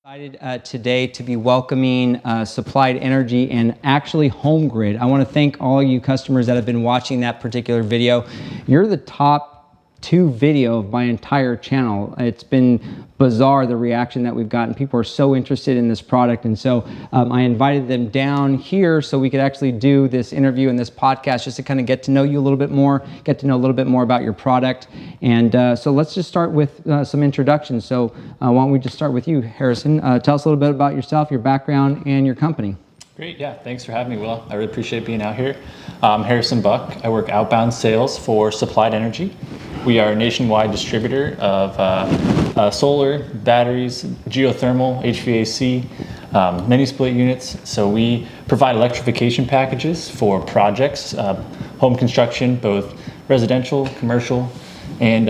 Excited today to be welcoming Supplied Energy and actually HomeGrid. I want to thank all you customers that have been watching that particular video. You're the top 2 video of my entire channel. It's been bizarre, the reaction that we've gotten. People are so interested in this product, and so I invited them down here so we could actually do this interview and this podcast just to kind of get to know you a little bit more, get to know a little bit more about your product. And so let's just start with some introductions. So why don't we just start with you, Harrison? Tell us a little bit about yourself, your background, and your company. Great, yeah, thanks for having me, Will. I really appreciate being out here. I'm Harrison Buck. I work outbound sales for Supplied Energy. We are a nationwide distributor of solar, batteries, geothermal, HVAC, mini split units. So we provide electrification packages for projects, home construction, both residential, commercial, and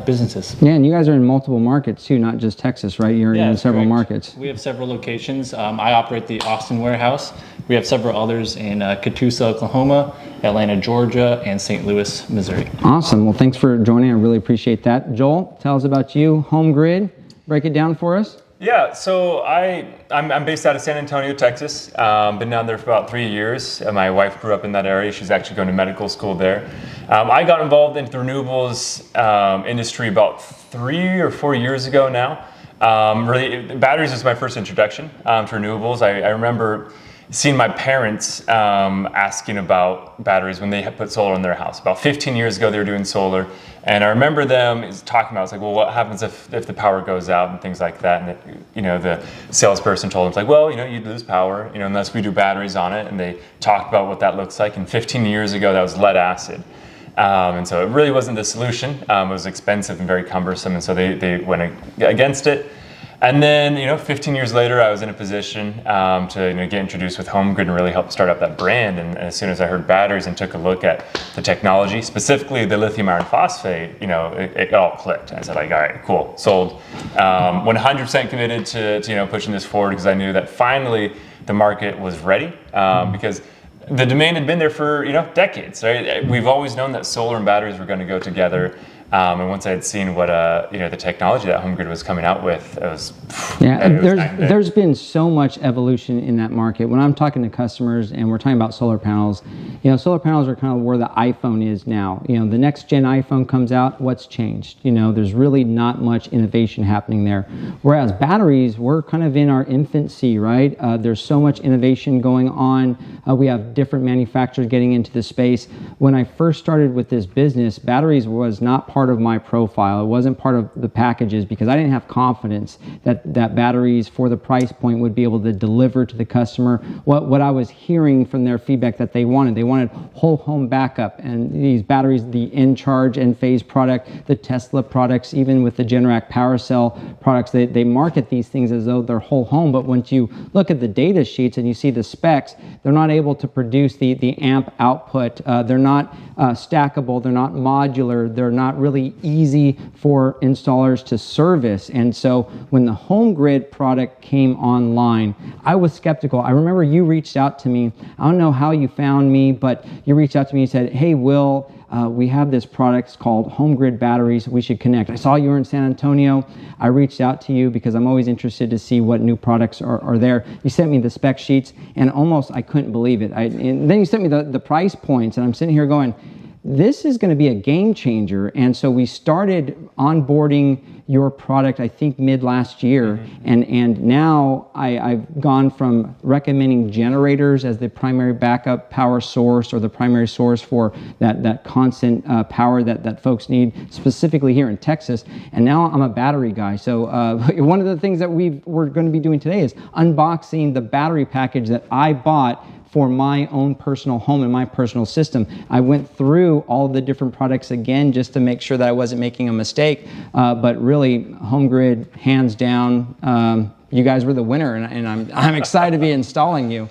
businesses. Yeah, and you guys are in multiple markets too, not just Texas, right? You're in several markets. We have several locations. I operate the Austin warehouse. We have several others in Catoosa, Oklahoma, Atlanta, Georgia, and St. Louis, Missouri. Awesome. Well, thanks for joining. I really appreciate that. Joel, tell us about you, HomeGrid. Break it down for us. Yeah, so I'm based out of San Antonio, Texas. Been down there for about 3 years. My wife grew up in that area. She's actually going to medical school there. I got involved in the renewables industry about 3 or 4 years ago now. Really, batteries was my first introduction to renewables. I remember seeing my parents asking about batteries when they had put solar in their house. About 15 years ago, they were doing solar. And I remember them talking about, it's like, well, what happens if the power goes out and things like that? And the salesperson told them, it's like, well, you'd lose power, unless we do batteries on it. And they talked about what that looks like. And 15 years ago, that was lead acid. And so it really wasn't the solution. It was expensive and very cumbersome. And so they went against it. And then, 15 years later, I was in a position to get introduced with HomeGrid and really help start up that brand. And as soon as I heard batteries and took a look at the technology, specifically the lithium iron phosphate, it all clicked. I said, all right, cool, sold. 100% committed to pushing this forward because I knew that finally the market was ready because the demand had been there for decades. Right? We've always known that solar and batteries were going to go together. And once I had seen what the technology that HomeGrid was coming out with, it was there's been so much evolution in that market. When I'm talking to customers and we're talking about solar panels, solar panels are kind of where the iPhone is now. The next gen iPhone comes out, what's changed? There's really not much innovation happening there. Whereas batteries, we're kind of in our infancy, right? There's so much innovation going on. We have different manufacturers getting into the space. When I first started with this business, batteries was not part of my profile. It wasn't part of the packages because I didn't have confidence that batteries for the price point would be able to deliver to the customer what I was hearing from their feedback that they wanted. They wanted whole home backup, and these batteries, the Encharge Enphase product, the Tesla products, even with the Generac Power Cell products, they market these things as though they're whole home, but once you look at the data sheets and you see the specs, they're not able to produce the amp output. They're not stackable, they're not modular, they're not really easy for installers to service. And so when the HomeGrid product came online, I was skeptical. I remember you reached out to me. I don't know how you found me, but you reached out to me and said, hey, Will, we have this product called HomeGrid batteries. We should connect. I saw you were in San Antonio. I reached out to you because I'm always interested to see what new products are there. You sent me the spec sheets, and almost I couldn't believe it. And then you sent me the price points, and I'm sitting here going, this is going to be a game changer. And so we started onboarding your product, I think, mid last year. And now I've gone from recommending generators as the primary backup power source or the primary source for that constant power that folks need, specifically here in Texas. And now I'm a battery guy. So one of the things that we're going to be doing today is unboxing the battery package that I bought for my own personal home and my personal system. I went through all the different products again just to make sure that I wasn't making a mistake, but really HomeGrid, hands down, you guys were the winner, and I'm excited to be installing you.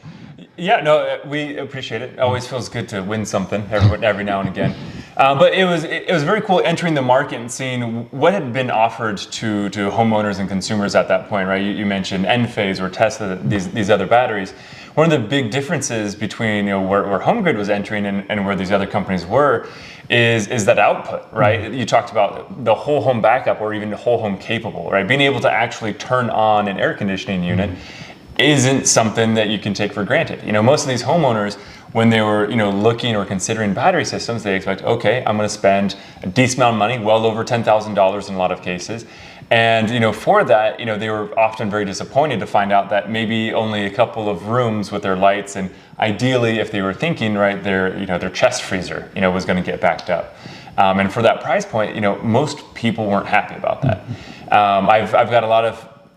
Yeah, no, we appreciate it. It always feels good to win something every now and again. But it was very cool entering the market and seeing what had been offered to homeowners and consumers at that point, right? You mentioned Enphase or Tesla, these other batteries. one of the big differences between where HomeGrid was entering and where these other companies were is that output, right? You talked about the whole home backup or even the whole home capable, right? Being able to actually turn on an air conditioning unit isn't something that you can take for granted. Most of these homeowners, when they were looking or considering battery systems, they expect, okay, I'm going to spend a decent amount of money, well over $10,000 in a lot of cases. And for that, they were often very disappointed to find out that maybe only a couple of rooms with their lights, and ideally, if they were thinking right, their chest freezer, was going to get backed up. And for that price point, most people weren't happy about that.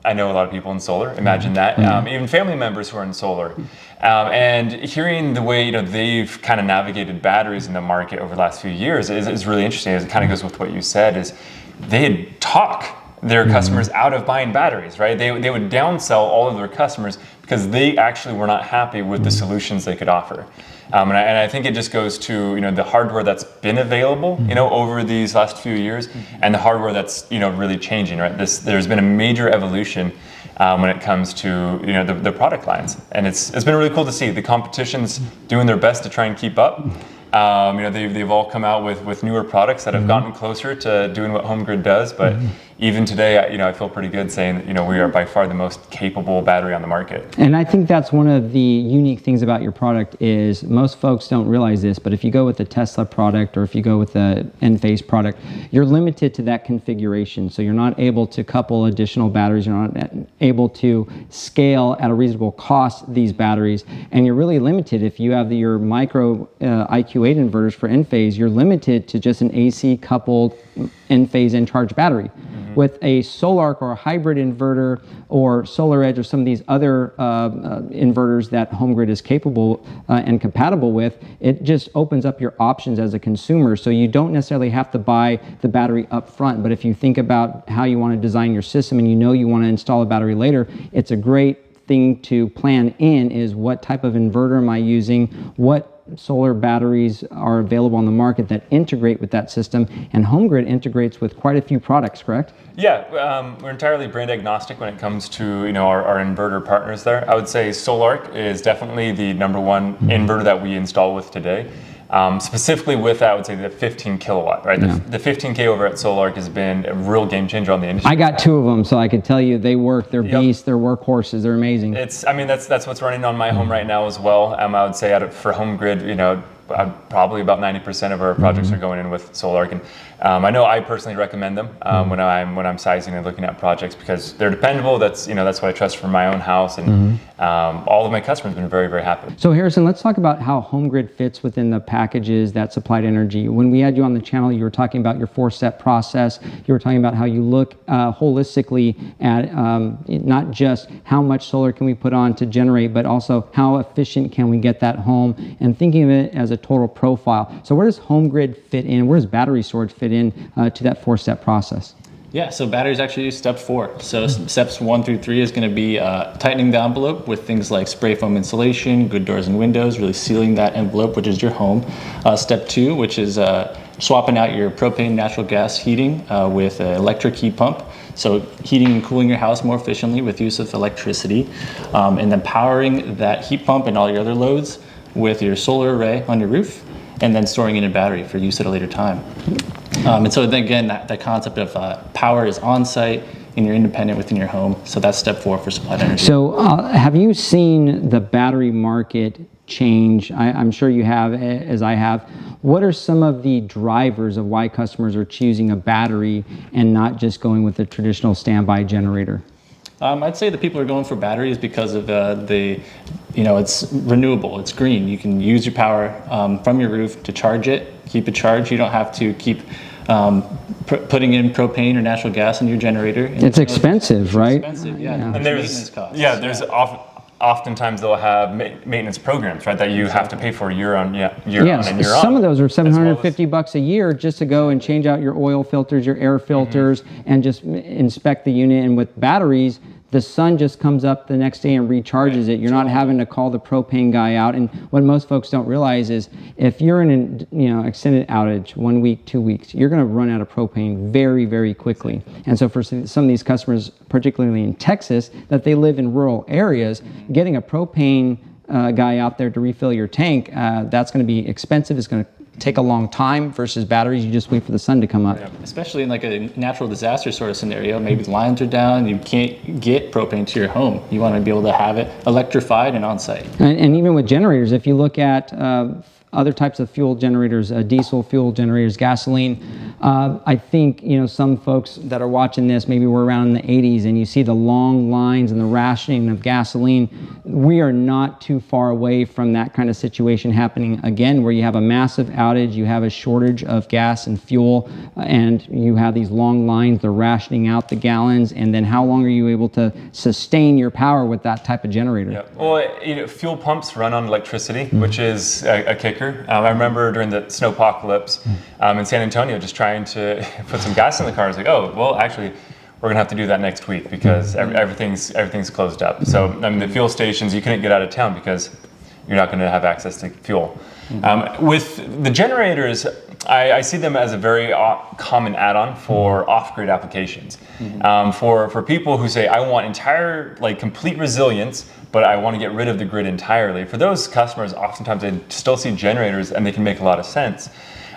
I know a lot of people in solar. Imagine that. Even family members who are in solar. And hearing the way they've kind of navigated batteries in the market over the last few years is really interesting. As it kind of goes with what you said, is they'd talk their customers out of buying batteries, right? They would downsell all of their customers because they actually were not happy with the solutions they could offer. And I think it just goes to the hardware that's been available over these last few years, and the hardware that's really changing, right? There's been a major evolution when it comes to the product lines, and it's been really cool to see the competition's doing their best to try and keep up. They've all come out with newer products that have gotten closer to doing what HomeGrid does, but even today, I feel pretty good saying that we are by far the most capable battery on the market. And I think that's one of the unique things about your product is most folks don't realize this, but if you go with the Tesla product or if you go with the Enphase product, you're limited to that configuration. So you're not able to couple additional batteries. You're not able to scale at a reasonable cost these batteries, and you're really limited. If you have your micro IQ8 inverters for Enphase, you're limited to just an AC coupled Enphase Encharge battery. With a Solarc or a hybrid inverter or SolarEdge or some of these other inverters that HomeGrid is capable and compatible with, it just opens up your options as a consumer. So you don't necessarily have to buy the battery up front, but if you think about how you want to design your system and you want to install a battery later, it's a great thing to plan in is what type of inverter am I using, what solar batteries are available on the market that integrate with that system, and HomeGrid integrates with quite a few products, correct? Yeah, we're entirely brand agnostic when it comes to our inverter partners there. I would say Solarc is definitely the number one inverter that we install with today. Specifically with that, I would say the 15 kilowatt, right? The 15K over at Solarc has been a real game changer on the industry. I got two of them, so I can tell you they work. They're beasts. They're workhorses. They're amazing. That's what's running on my home right now as well. I would say for HomeGrid, probably about 90% of our projects are going in with Solarc, and I know I personally recommend them when I'm sizing and looking at projects because they're dependable. That's what I trust for my own house, and all of my customers have been very, very happy. So Harrison, let's talk about how HomeGrid fits within the packages that supplied energy. When we had you on the channel, you were talking about your 4-step process. You were talking about how you look holistically at not just how much solar can we put on to generate, but also how efficient can we get that home, and thinking of it as a total profile. So where does HomeGrid fit in? Where does battery storage fit in to that 4-step process? Yeah, so batteries actually use step 4. So steps 1 through 3 is going to be tightening the envelope with things like spray foam insulation, good doors and windows, really sealing that envelope, which is your home. Step 2, which is swapping out your propane natural gas heating with an electric heat pump. So heating and cooling your house more efficiently with use of electricity. And then powering that heat pump and all your other loads with your solar array on your roof, and then storing in a battery for use at a later time. And so then again, that concept of power is on site and you're independent within your home. So that's step 4 for supplied energy. So have you seen the battery market change? I'm sure you have, as I have. What are some of the drivers of why customers are choosing a battery and not just going with a traditional standby generator? I'd say that people are going for batteries because of it's renewable, it's green. You can use your power from your roof to charge it, keep it charged. You don't have to keep putting in propane or natural gas in your generator. It's expensive, right? Expensive, yeah. And there's oftentimes they'll have maintenance programs, right, that you have to pay for year on year on. Some of those are $750 a year just to go and change out your oil filters, your air filters, and just inspect the unit. And with batteries, the sun just comes up the next day and recharges it. You're not having to call the propane guy out. And what most folks don't realize is if you're in an extended outage, 1 week, 2 weeks, you're going to run out of propane very, very quickly. And so for some of these customers, particularly in Texas, that they live in rural areas, getting a propane guy out there to refill your tank, that's going to be expensive. It's going to take a long time versus batteries. You just wait for the sun to come up. Especially in like a natural disaster sort of scenario, maybe the lines are down, you can't get propane to your home. You want to be able to have it electrified and on site. And even with generators, if you look at other types of fuel generators, diesel fuel generators, gasoline. I think, some folks that are watching this, maybe we're around in the 80s and you see the long lines and the rationing of gasoline. We are not too far away from that kind of situation happening again, where you have a massive outage, you have a shortage of gas and fuel, and you have these long lines, they're rationing out the gallons, and then how long are you able to sustain your power with that type of generator? Yeah. Well, fuel pumps run on electricity, which is a kicker. I remember during the snowpocalypse in San Antonio, just trying to put some gas in the car. I was like, oh, well, actually, we're gonna have to do that next week because everything's closed up. So the fuel stations, you couldn't get out of town because you're not gonna have access to fuel. With the generators, I see them as a very common add-on for off-grid applications. For people who say, I want entire, complete resilience, but I want to get rid of the grid entirely. For those customers, oftentimes they still see generators and they can make a lot of sense.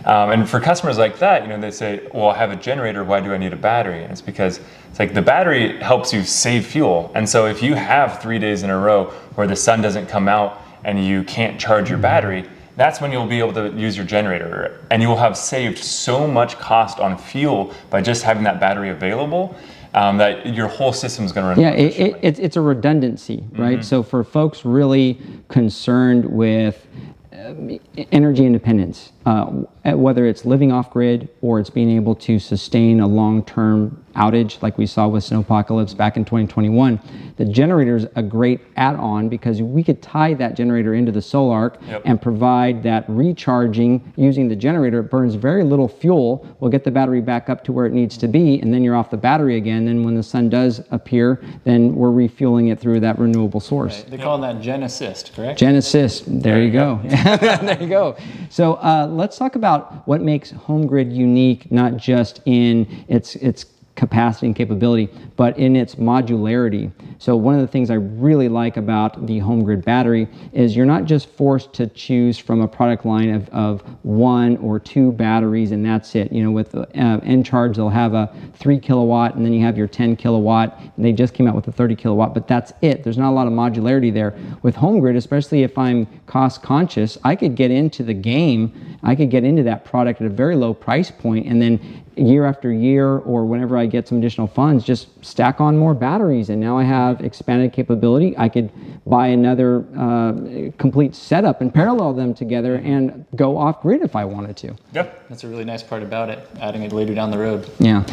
And for customers like that, they say, well, I have a generator, why do I need a battery? And it's because it's like the battery helps you save fuel. And so if you have 3 days in a row where the sun doesn't come out and you can't charge your battery, that's when you'll be able to use your generator. And you will have saved so much cost on fuel by just having that battery available. That your whole system's going to run. Yeah, it's a redundancy, right? So for folks really concerned with energy independence, whether it's living off grid or it's being able to sustain a long-term outage like we saw with snowpocalypse back in 2021, the generator is a great add-on because we could tie that generator into the solar and provide that recharging using the generator. It burns very little fuel. We'll get the battery back up to where it needs to be, and then you're off the battery again. Then when the sun does appear, then we're refueling it through that renewable source. Right. They call that Gen Assist, correct? Gen Assist. There you go. There you go. So let's talk about what makes HomeGrid unique, not just in its capacity and capability, but in its modularity. So one of the things I really like about the HomeGrid battery is you're not just forced to choose from a product line of 1 or 2 batteries and that's it. With Encharge, they'll have a 3 kilowatt and then you have your 10 kilowatt, and they just came out with a 30 kilowatt, but that's it. There's not a lot of modularity there. With HomeGrid, especially if I'm cost conscious, I could get into the game, I could get into that product at a very low price point, and then year after year or whenever I get some additional funds, just stack on more batteries, and now I have expanded capability. I could buy another complete setup and parallel them together and go off grid if I wanted to. Yep. That's a really nice part about it, adding it later down the road. Yeah.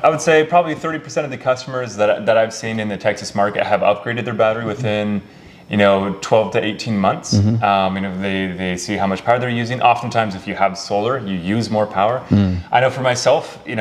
I would say probably 30% of the customers that I've seen in the Texas market have upgraded their battery within 12 to 18 months. They see how much power they're using. Oftentimes, if you have solar, you use more power. I know for myself, you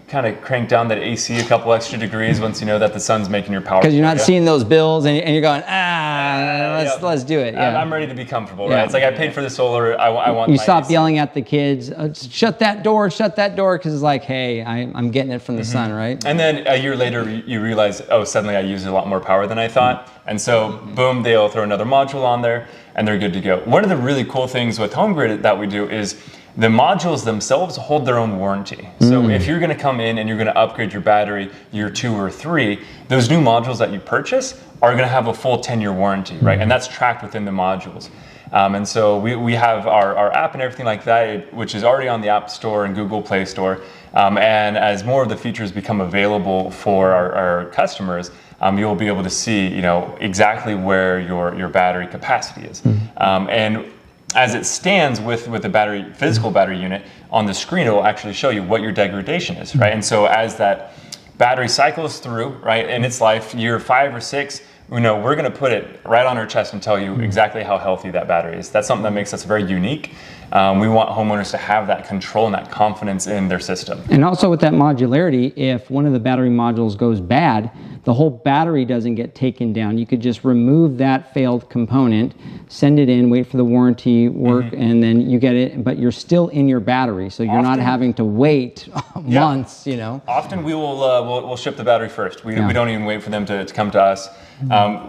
kind of crank down that AC a couple extra degrees once you know that the sun's making your power. Because you're not seeing those bills and you're going, let's do it. Yeah. I'm ready to be comfortable, right? It's like I paid for the solar, I want You my stop AC. yelling at the kids, shut that door, because it's like, hey, I'm getting it from the sun, right? And then a year later, you realize, suddenly I use a lot more power than I thought. And so, boom, they'll throw another module on there, and they're good to go. One of the really cool things with HomeGrid that we do is the modules themselves hold their own warranty. So if you're going to come in and you're going to upgrade your battery year 2 or 3, those new modules that you purchase are going to have a full 10-year warranty, right? And that's tracked within the modules. And so we have our app and everything like that, which is already on the App Store and Google Play Store. And as more of the features become available for our customers, you'll be able to see, exactly where your battery capacity is. And as it stands with the physical battery unit on the screen, it will actually show you what your degradation is, right? And so as that battery cycles through, right, in its life, year 5 or 6, we're going to put it right on our chest and tell you exactly how healthy that battery is. That's something that makes us very unique. We want homeowners to have that control and that confidence in their system. And also with that modularity, if one of the battery modules goes bad, the whole battery doesn't get taken down. You could just remove that failed component, send it in, wait for the warranty work, and then you get it, but you're still in your battery, so you're not having to wait months, you know. Often we will we'll ship the battery first. We don't even wait for them to come to us.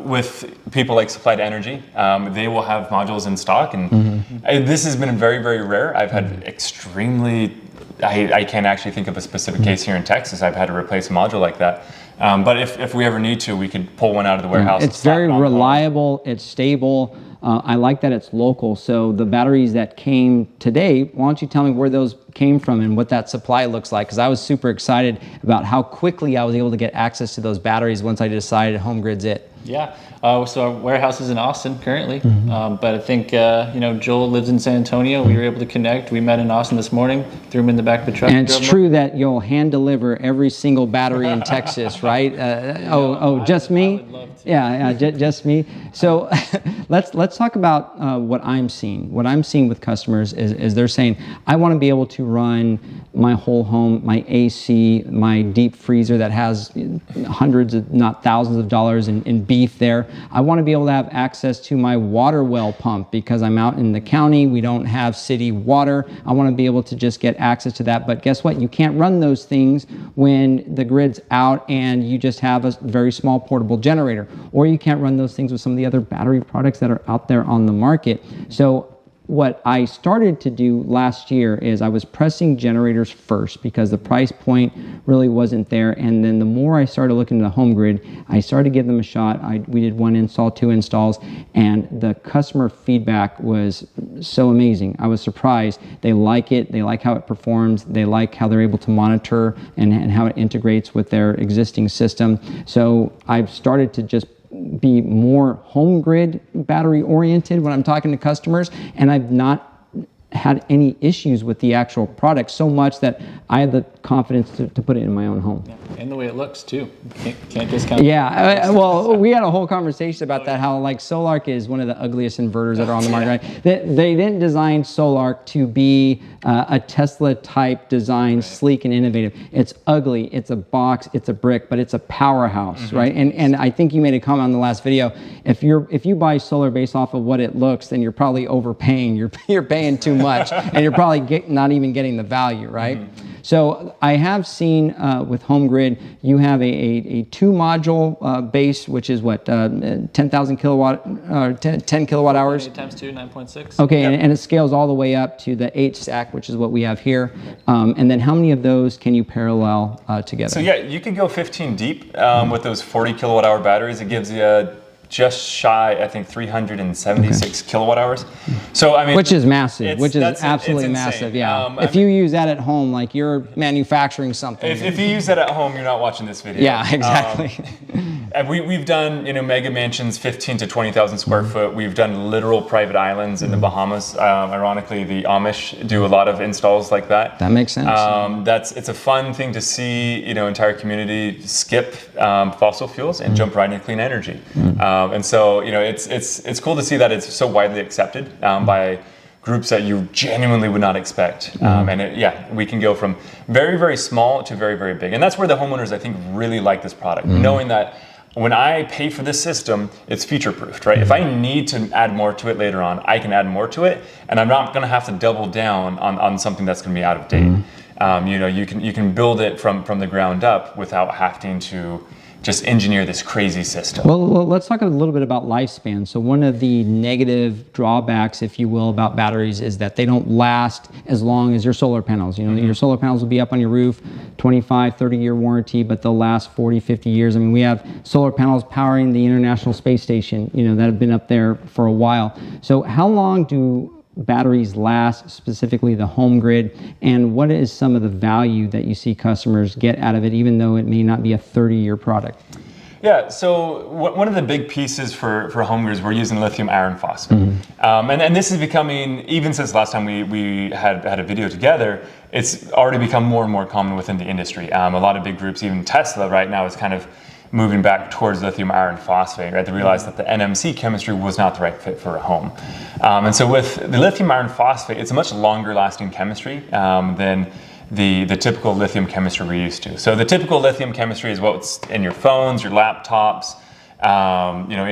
With people like Supplied Energy, they will have modules in stock, and this has been very, very rare. I've had extremely, I can't actually think of a specific case here in Texas. I've had to replace a module like that. But if we ever need to, we could pull one out of the warehouse. It's very reliable, it's stable. I like that it's local. So the batteries that came today, why don't you tell me where those came from and what that supply looks like? Because I was super excited about how quickly I was able to get access to those batteries once I decided HomeGrid's it. Yeah, so our warehouse is in Austin currently, but I think, Joel lives in San Antonio. We were able to connect. We met in Austin this morning, threw him in the back of the truck. And it's true that you'll hand deliver every single battery in Texas, right? Just me? I would love to. Just me. So let's talk about what I'm seeing. What I'm seeing with customers is they're saying, I want to be able to run my whole home, my AC, my deep freezer that has hundreds, if not thousands of dollars in beef there. I want to be able to have access to my water well pump because I'm out in the county. We don't have city water. I want to be able to just get access to that. But guess what? You can't run those things when the grid's out and you just have a very small portable generator. Or you can't run those things with some of the other battery products that are out there on the market. So what I started to do last year is I was pressing generators first because the price point really wasn't there. And then the more I started looking at the HomeGrid, I started to give them a shot. We did 1 install, 2 installs, and the customer feedback was so amazing. I was surprised. They like it. They like how it performs. They like how they're able to monitor and how it integrates with their existing system. So I've started to just be more HomeGrid battery oriented when I'm talking to customers, and I've not had any issues with the actual product so much that I have the confidence to put it in my own home. Yeah. And the way it looks too. Can't discount. Yeah, well, we had a whole conversation about that, how like Solarc is one of the ugliest inverters that are on the market. Right? They didn't design Solarc to be a Tesla type design, sleek and innovative. It's ugly, it's a box, it's a brick, but it's a powerhouse, right? And I think you made a comment on the last video. If you buy solar based off of what it looks, then you're probably overpaying. You're paying too much, and you're probably not even getting the value, right? So I have seen with HomeGrid, you have a 2-module base, which is what, 10,000 kilowatt, 10 kilowatt hours? 8 times 2, 9.6. Okay, and it scales all the way up to the 8 stack, which is what we have here. And then how many of those can you parallel together? So yeah, you could go 15 deep with those 40 kilowatt hour batteries. It gives you just shy, I think, 376 kilowatt hours. So I mean, which is massive, which is absolutely massive. Yeah. If you use that at home, like you're manufacturing something. If you use that at home, you're not watching this video. Yeah, exactly. We've done mega mansions, 15 to 20,000 square foot. We've done literal private islands in the Bahamas. Ironically, the Amish do a lot of installs like that. That makes sense. It's a fun thing to see. Entire community skip fossil fuels and jump right into clean energy. And so, it's cool to see that it's so widely accepted by groups that you genuinely would not expect. We can go from very, very small to very, very big. And that's where the homeowners, I think, really like this product, knowing that when I pay for this system, it's future-proofed, right? If I need to add more to it later on, I can add more to it, and I'm not gonna have to double down on something that's gonna be out of date. You can build it from the ground up without having to just engineer this crazy system. Well, let's talk a little bit about lifespan. So one of the negative drawbacks, if you will, about batteries is that they don't last as long as your solar panels. Your solar panels will be up on your roof, 25, 30-year warranty, but they'll last 40, 50 years. I mean, we have solar panels powering the International Space Station, that have been up there for a while. So how long do batteries last, specifically the HomeGrid, and what is some of the value that you see customers get out of it, even though it may not be a 30-year product? Yeah, so one of the big pieces for HomeGrid is we're using lithium iron phosphate. And this is becoming, even since last time we had a video together, it's already become more and more common within the industry. A lot of big groups, even Tesla right now, is kind of moving back towards lithium iron phosphate, right? They realized that the NMC chemistry was not the right fit for a home. And so with the lithium iron phosphate, it's a much longer lasting chemistry than the typical lithium chemistry we're used to. So the typical lithium chemistry is what's in your phones, your laptops,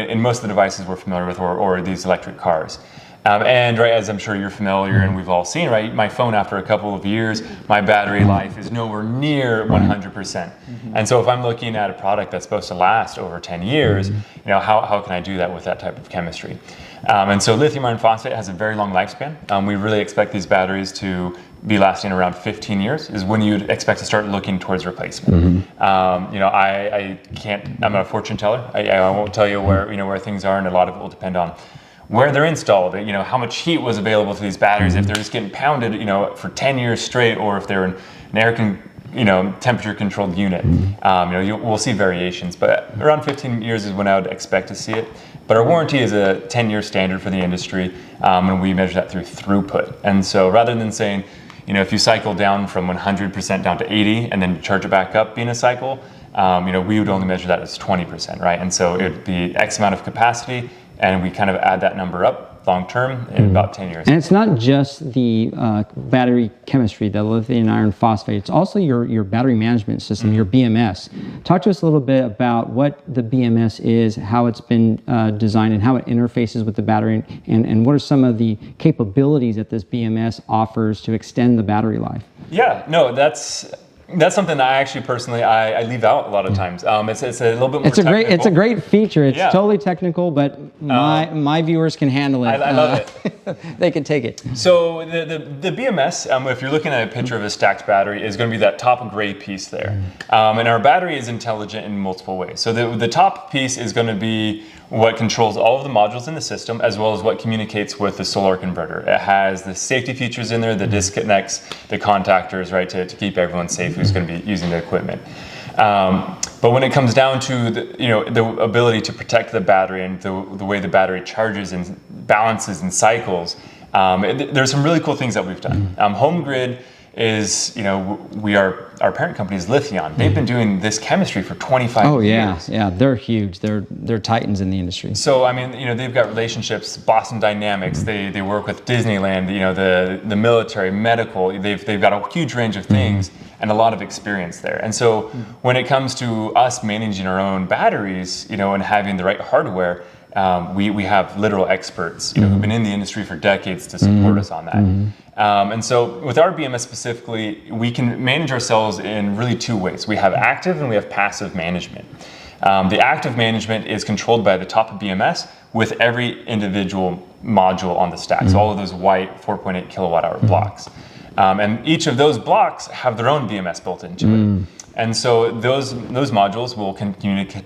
in most of the devices we're familiar with, or these electric cars. And right, as I'm sure you're familiar and we've all seen, right, my phone after a couple of years, my battery life is nowhere near 100%. And so if I'm looking at a product that's supposed to last over 10 years, how can I do that with that type of chemistry? And so lithium iron phosphate has a very long lifespan. We really expect these batteries to be lasting around 15 years is when you'd expect to start looking towards replacement. I can't, I'm not a fortune teller. I won't tell you where things are, and a lot of it will depend on where they're installed, how much heat was available to these batteries, if they're just getting pounded, for 10 years straight, or if they're in an temperature controlled unit. We'll see variations, but around 15 years is when I would expect to see it. But our warranty is a 10-year standard for the industry, and we measure that through throughput. And so rather than saying, if you cycle down from 100% down to 80 and then charge it back up in a cycle, we would only measure that as 20%, right? And so it would be X amount of capacity, and we kind of add that number up long term in about 10 years. And it's not just the battery chemistry, the lithium iron phosphate, it's also your battery management system, your BMS. Talk to us a little bit about what the BMS is, how it's been designed, and how it interfaces with the battery, and what are some of the capabilities that this BMS offers to extend the battery life? Yeah, no, that's something that I actually personally I leave out a lot of times. It's a little bit more technical. It's a great feature. It's totally technical, but my viewers can handle it. I love it. They can take it. So the BMS, if you're looking at a picture of a stacked battery, is going to be that top gray piece there. And our battery is intelligent in multiple ways. So the top piece is going to be what controls all of the modules in the system, as well as what communicates with the solar converter. It has the safety features in there, the disconnects, the contactors, right, to keep everyone safe who's going to be using the equipment. But when it comes down to the ability to protect the battery and the way the battery charges and balances and cycles, there's some really cool things that we've done. HomeGrid is, our parent company is Lithion. They've been doing this chemistry for 25 years. Yeah, they're huge. They're titans in the industry. So, they've got relationships, Boston Dynamics, they work with Disneyland, the military, medical, they've got a huge range of things and a lot of experience there. And so when it comes to us managing our own batteries, and having the right hardware, we have literal experts, who've been in the industry for decades to support us on that. And so with our BMS specifically, we can manage ourselves in really two ways. We have active and we have passive management. The active management is controlled by the top of BMS with every individual module on the stack. So all of those white 4.8 kilowatt hour blocks. And each of those blocks have their own BMS built into it. And so those modules will communicate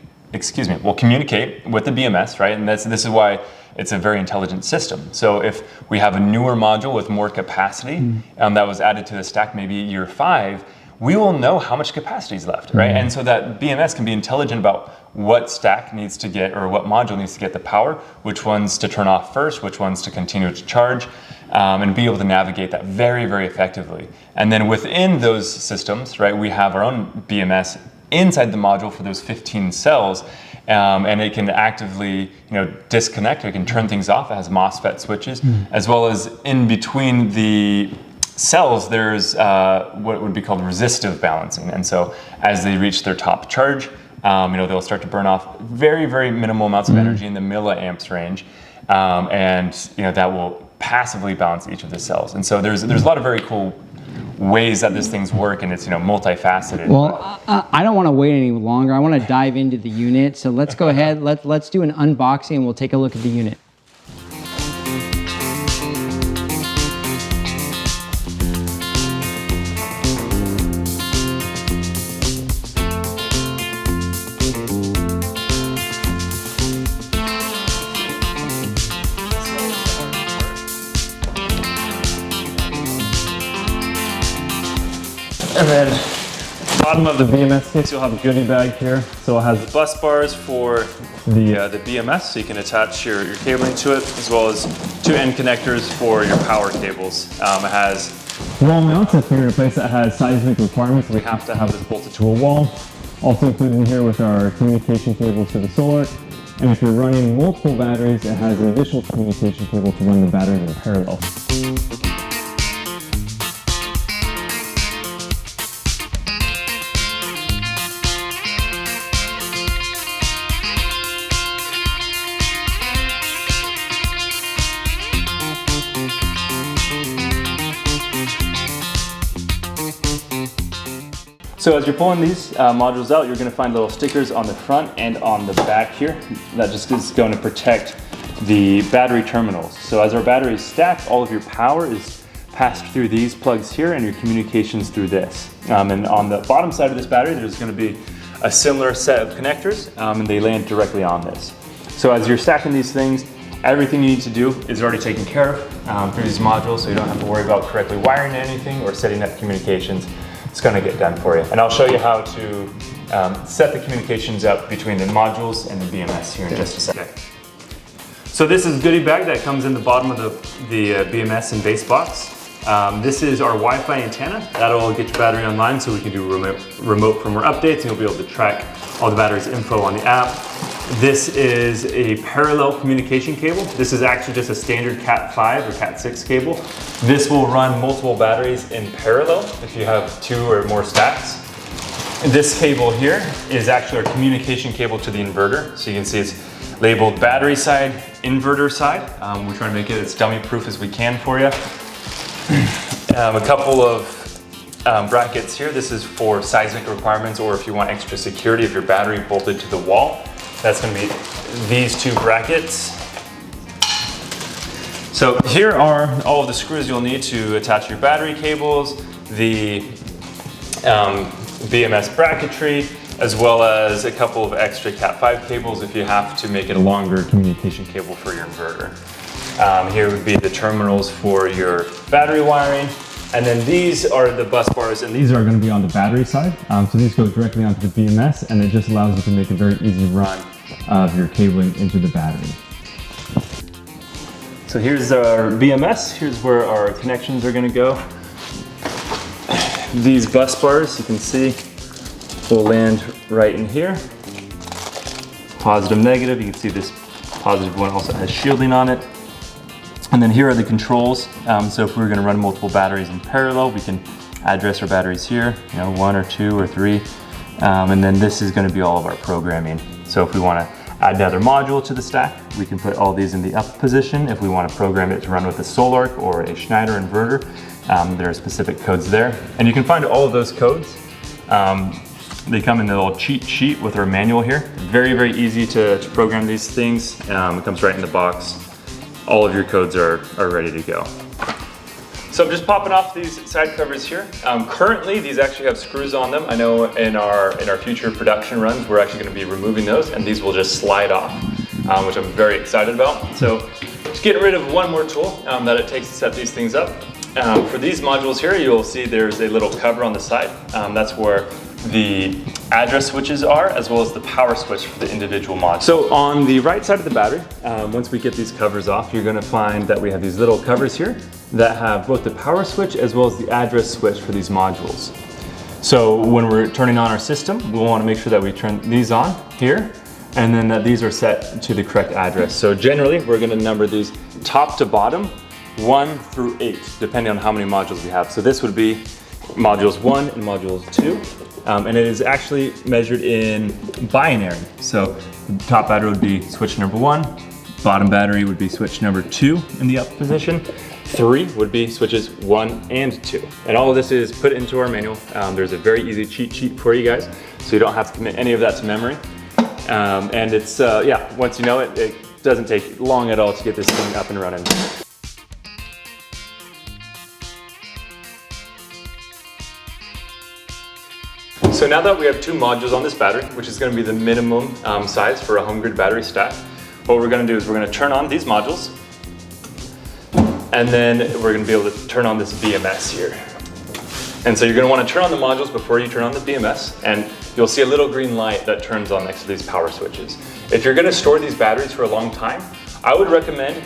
with the BMS, right? And this is why it's a very intelligent system. So if we have a newer module with more capacity that was added to the stack maybe year 5, we will know how much capacity is left, right? And so that BMS can be intelligent about what stack needs to get, or what module needs to get the power, which ones to turn off first, which ones to continue to charge, and be able to navigate that very, very effectively. And then within those systems, right, we have our own BMS inside the module for those 15 cells, and it can actively, disconnect. It can turn things off. It has MOSFET switches, as well as in between the cells, there's what would be called resistive balancing. And so as they reach their top charge, they'll start to burn off very, very minimal amounts of energy in the milliamps range, and that will passively balance each of the cells. And so there's a lot of very cool ways that this thing's work, and it's multifaceted. Well, I don't want to wait any longer. I want to dive into the unit. So let's go ahead. Let's do an unboxing, and we'll take a look at the unit. And then bottom of the BMS case, you'll have a goodie bag here. So it has the bus bars for the BMS, so you can attach your cabling to it, as well as 2 end connectors for your power cables. It has wall mounts if you're in a place that has seismic requirements. We have to have this bolted to a wall. Also included in here with our communication cables to the solar. And if you're running multiple batteries, it has an additional communication cable to run the batteries in parallel. So as you're pulling these modules out, you're going to find little stickers on the front and on the back here. That just is going to protect the battery terminals. So as our batteries stack, all of your power is passed through these plugs here and your communications through this. And on the bottom side of this battery, there's going to be a similar set of connectors, and they land directly on this. So as you're stacking these things, everything you need to do is already taken care of through these modules, so you don't have to worry about correctly wiring anything or setting up communications. It's going to get done for you. And I'll show you how to set the communications up between the modules and the BMS here in just a second. So this is a goodie bag that comes in the bottom of the BMS and base box. This is our Wi-Fi antenna. That'll get your battery online so we can do remote firmware updates, and you'll be able to track all the battery's info on the app. This is a parallel communication cable. This is actually just a standard Cat 5 or Cat 6 cable. This will run multiple batteries in parallel if you have 2 or more stacks. This cable here is actually our communication cable to the inverter. So you can see it's labeled battery side, inverter side. We're trying to make it as dummy proof as we can for you. A couple of brackets here. This is for seismic requirements, or if you want extra security, if your battery bolted to the wall. That's going to be these 2 brackets. So here are all of the screws you'll need to attach your battery cables, the BMS bracketry, as well as a couple of extra Cat 5 cables if you have to make it a longer communication cable for your inverter. Here would be the terminals for your battery wiring. And then these are the bus bars, and these are going to be on the battery side. So these go directly onto the BMS, and it just allows you to make a very easy run of your cabling into the battery. So here's our BMS. Here's where our connections are going to go. These bus bars, you can see, will land right in here. Positive, negative. You can see this positive one also has shielding on it. And then here are the controls. So if we were going to run multiple batteries in parallel, we can address our batteries here, 1 or 2 or 3. And then this is going to be all of our programming. So if we want to add another module to the stack, we can put all these in the up position. If we want to program it to run with a Solarc or a Schneider inverter, there are specific codes there. And you can find all of those codes. They come in a little cheat sheet with our manual here. Very, very easy to program these things. It comes right in the box. All of your codes are ready to go. So I'm just popping off these side covers here. Currently, these actually have screws on them. I know in our future production runs, we're actually going to be removing those, and these will just slide off, which I'm very excited about. So just getting rid of one more tool that it takes to set these things up. For these modules here, you'll see there's a little cover on the side. That's where the address switches are, as well as the power switch for the individual modules. So on the right side of the battery, once we get these covers off, you're going to find that we have these little covers here that have both the power switch as well as the address switch for these modules. So when we're turning on our system, we'll want to make sure that we turn these on here, and then that these are set to the correct address. So generally, we're going to number these top to bottom, 1 through 8, depending on how many modules we have. So this would be modules 1 and modules 2. And it is actually measured in binary. So the top battery would be switch number 1, bottom battery would be switch number 2 in the up position, 3 would be switches 1 and 2. And all of this is put into our manual. There's a very easy cheat sheet for you guys, so you don't have to commit any of that to memory. And it's, once you know it, it doesn't take long at all to get this thing up and running. So now that we have 2 modules on this battery, which is going to be the minimum size for a HomeGrid battery stack, what we're going to do is we're going to turn on these modules, and then we're going to be able to turn on this BMS here. And so you're going to want to turn on the modules before you turn on the BMS, and you'll see a little green light that turns on next to these power switches. If you're going to store these batteries for a long time, I would recommend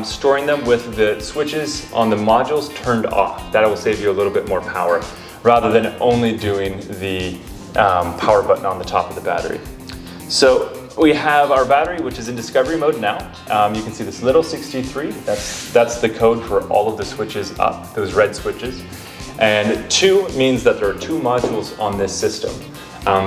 storing them with the switches on the modules turned off. That will save you a little bit more power, rather than only doing the power button on the top of the battery. So we have our battery, which is in discovery mode now. You can see this little 63, that's the code for all of the switches up, those red switches. And 2 means that there are 2 modules on this system.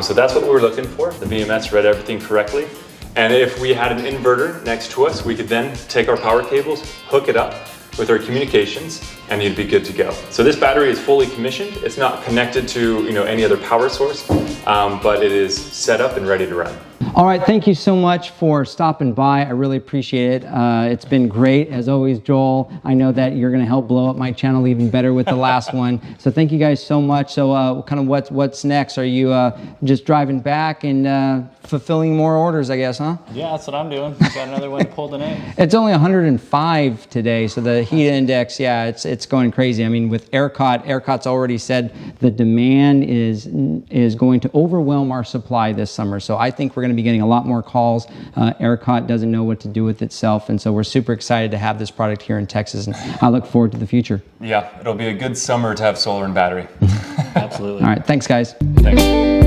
So that's what we were looking for. The BMS read everything correctly. And if we had an inverter next to us, we could then take our power cables, hook it up with our communications, and you'd be good to go. So this battery is fully commissioned. It's not connected to any other power source, but it is set up and ready to run. All right, thank you so much for stopping by. I really appreciate it. It's been great. As always, Joel, I know that you're going to help blow up my channel even better with the last one. So thank you guys so much. So kind of what's next? Are you just driving back and fulfilling more orders, I guess, huh? Yeah, that's what I'm doing. Got another one to pull tonight. It's only 105 today, so the heat index, yeah, it's going crazy. I mean, with ERCOT's already said the demand is going to overwhelm our supply this summer. So I think we're going to be getting a lot more calls. ERCOT doesn't know what to do with itself, and so we're super excited to have this product here in Texas, and I look forward to the future. Yeah, it'll be a good summer to have solar and battery. Absolutely. All right, thanks, guys. Thanks.